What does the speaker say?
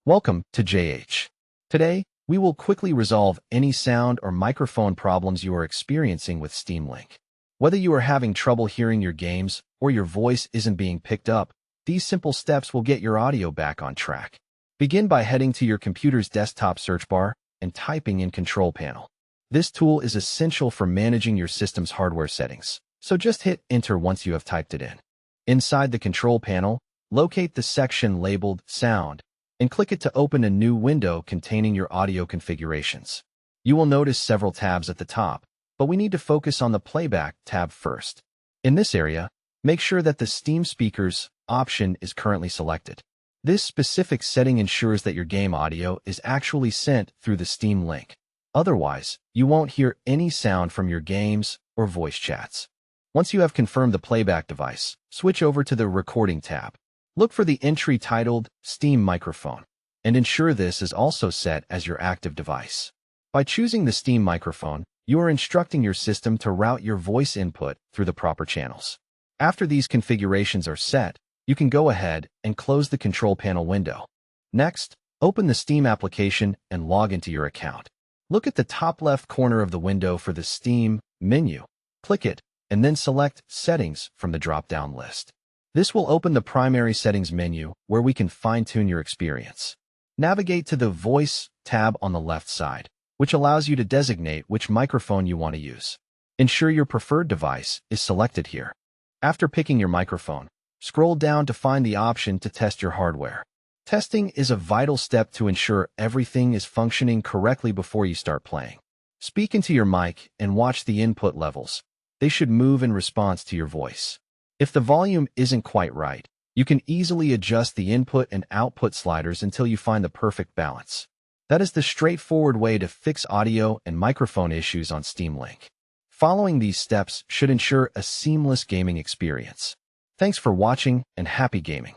Welcome to JH. Today, we will quickly resolve any sound or microphone problems you are experiencing with Steam Link. Whether you are having trouble hearing your games or your voice isn't being picked up, these simple steps will get your audio back on track. Begin by heading to your computer's desktop search bar and typing in Control Panel. This tool is essential for managing your system's hardware settings, so just hit Enter once you have typed it in. Inside the Control Panel, locate the section labeled Sound and click it to open a new window containing your audio configurations. You will notice several tabs at the top, but we need to focus on the Playback tab first. In this area, make sure that the Steam Speakers option is currently selected. This specific setting ensures that your game audio is actually sent through the Steam Link. Otherwise, you won't hear any sound from your games or voice chats. Once you have confirmed the playback device, switch over to the Recording tab. Look for the entry titled Steam Microphone, and ensure this is also set as your active device. By choosing the Steam Microphone, you are instructing your system to route your voice input through the proper channels. After these configurations are set, you can go ahead and close the Control Panel window. Next, open the Steam application and log into your account. Look at the top left corner of the window for the Steam menu. Click it, and then select Settings from the drop-down list. This will open the primary settings menu where we can fine-tune your experience. Navigate to the Voice tab on the left side, which allows you to designate which microphone you want to use. Ensure your preferred device is selected here. After picking your microphone, scroll down to find the option to test your hardware. Testing is a vital step to ensure everything is functioning correctly before you start playing. Speak into your mic and watch the input levels. They should move in response to your voice. If the volume isn't quite right, you can easily adjust the input and output sliders until you find the perfect balance. That is the straightforward way to fix audio and microphone issues on Steam Link. Following these steps should ensure a seamless gaming experience. Thanks for watching and happy gaming.